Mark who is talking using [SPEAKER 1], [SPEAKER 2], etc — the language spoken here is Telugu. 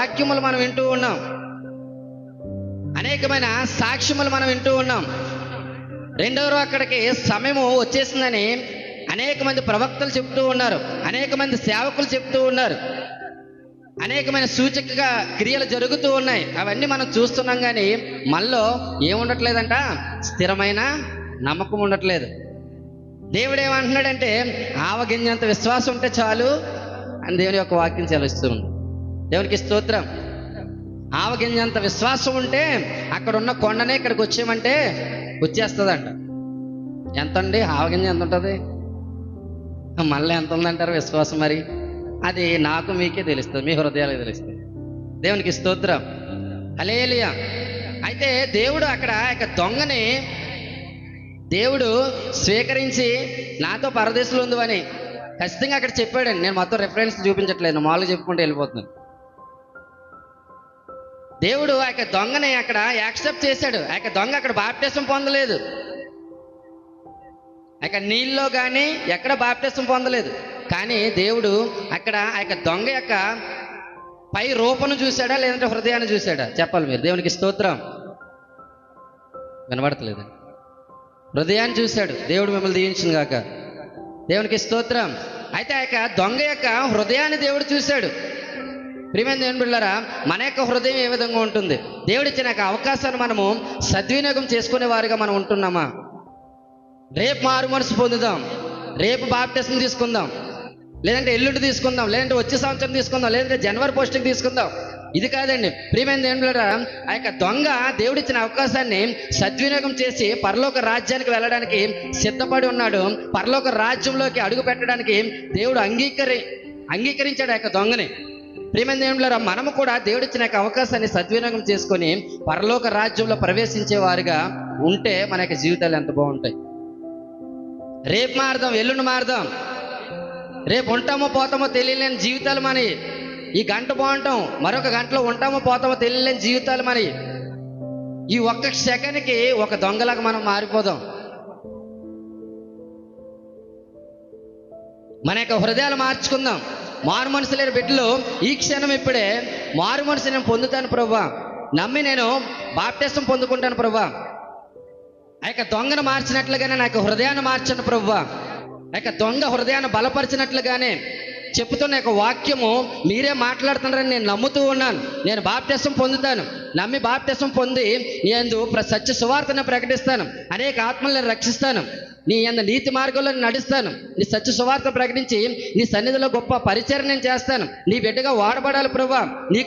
[SPEAKER 1] వాక్యములు మనం వింటూ ఉన్నాం, అనేకమైన సాక్ష్యములు మనం వింటూ ఉన్నాం. రెండవ అక్కడికి సమయము వచ్చేసిందని అనేక మంది ప్రవక్తలు చెప్తూ ఉన్నారు, అనేక మంది సేవకులు చెప్తూ ఉన్నారు, అనేకమైన సూచక క్రియలు జరుగుతూ ఉన్నాయి. అవన్నీ మనం చూస్తున్నాం, కానీ మనలో ఏముండట్లేదంట, స్థిరమైన నమ్మకం ఉండట్లేదు. దేవుడు ఏమంటున్నాడంటే ఆవగింజంత విశ్వాసం ఉంటే చాలు అని దేవుని యొక్క వాక్యం సెలవిస్తూ ఉంది. దేవునికి స్తోత్రం. ఆవగింజంత విశ్వాసం ఉంటే అక్కడ ఉన్న కొండనే ఇక్కడికి వచ్చేయమంటే వచ్చేస్తుందంట. ఎంత అండి ఆవగింజ ఎంత ఉంటుంది? మళ్ళీ ఎంత ఉందంటారు విశ్వాసం? మరి అది నాకు మీకే తెలుస్తుంది, మీ హృదయాలకు తెలుస్తుంది. దేవునికి స్తోత్రం. హల్లెలూయా. అయితే దేవుడు అక్కడ ఇక దొంగని దేవుడు స్వీకరించి నాతో పరదేశంలో ఉంది అని ఖచ్చితంగా అక్కడ చెప్పాడండి. నేను మొత్తం రెఫరెన్స్ చూపించట్లేదు, మామూలుగా చెప్పుకుంటూ వెళ్ళిపోతున్నాను. దేవుడు ఆ యొక్క దొంగని అక్కడ యాక్సెప్ట్ చేశాడు. ఆ యొక్క దొంగ అక్కడ బాప్టిజం పొందలేదు, ఆ యొక్క నీళ్ళలో కానీ ఎక్కడ బాప్టిజం పొందలేదు. కానీ దేవుడు అక్కడ ఆ యొక్క దొంగ యొక్క పై రూపను చూశాడా లేదంటే హృదయాన్ని చూశాడా? చెప్పాలి మీరు. దేవునికి స్తోత్రం. వినబడతలేదు. హృదయాన్ని చూశాడు. దేవుడు మిమ్మల్ని దీవించును గాక. దేవునికి స్తోత్రం. అయితే ఆ యొక్క దొంగ యొక్క హృదయాన్ని దేవుడు చూశాడు. ప్రియమైన దేవుని బిడ్డలారా, మన యొక్క హృదయం ఏ విధంగా ఉంటుంది? దేవుడిచ్చిన యొక్క అవకాశాన్ని మనము సద్వినియోగం చేసుకునే వారిగా మనం ఉంటున్నామా? రేపు మారు మనసు పొందుదాం, రేపు బాప్టిజం తీసుకుందాం, లేదంటే ఎల్లుండి తీసుకుందాం, లేదంటే వచ్చే సంవత్సరం తీసుకుందాం, లేదంటే జనవరి పోస్టింగ్ తీసుకుందాం, ఇది కాదండి. ప్రియమైన దేవుని బిడ్డలారా, ఆ యొక్క దొంగ దేవుడిచ్చిన అవకాశాన్ని సద్వినియోగం చేసి పరలోక రాజ్యానికి వెళ్ళడానికి సిద్ధపడి ఉన్నాడు. పరలోక రాజ్యంలోకి అడుగు పెట్టడానికి దేవుడు అంగీకరించాడు ఆ యొక్క దొంగని. ప్రియమైన దేవుని బిడ్డలారా, మనము కూడా దేవుడిచ్చిన యొక్క అవకాశాన్ని సద్వినియోగం చేసుకొని పరలోక రాజ్యంలో ప్రవేశించే వారిగా ఉంటే మన యొక్క జీవితాలు ఎంత బాగుంటాయి. రేపు మారదాం, ఎల్లుండి మారదాం, రేపు ఉంటామో పోతామో తెలియలేని జీవితాలు మనవి. ఈ గంట బాగుంటాం, మరొక గంటలో ఉంటామో పోతామో తెలియలేని జీవితాలు మనవి. ఈ ఒక్క సెకండ్కి ఒక దొంగలాగా మనం మారిపోదాం. మన యొక్క హృదయాలు మార్చుకుందాం. మారు మనసు లేని బిడ్డలు ఈ క్షణం ఇప్పుడే మారు మనసు నేను పొందుతాను ప్రభువా, నమ్మి నేను బాప్టిజం పొందుకుంటాను ప్రభువా, ఆ యొక్క దొంగను మార్చినట్లుగానే నా యొక్క హృదయాన్ని మార్చండి ప్రభువా, ఆ యొక్క దొంగ హృదయాన్ని బలపరిచినట్లుగానే చెప్తున్న యొక్క వాక్యము మీరే మాట్లాడుతున్నారని నేను నమ్ముతూ ఉన్నాను. నేను బాప్టిజం పొందుతాను, నమ్మి బాప్టిజం పొంది నేను సత్య సువార్తను ప్రకటిస్తాను, అనేక ఆత్మలను రక్షిస్తాను, నీ నీతి మార్గంలో నడుస్తాను, నీ సత్య సువార్త ప్రకటించి నీ సన్నిధిలో గొప్ప పరిచయం నేను చేస్తాను, నీ బిడ్డగా వాడబడాలి ప్రభువా, నీ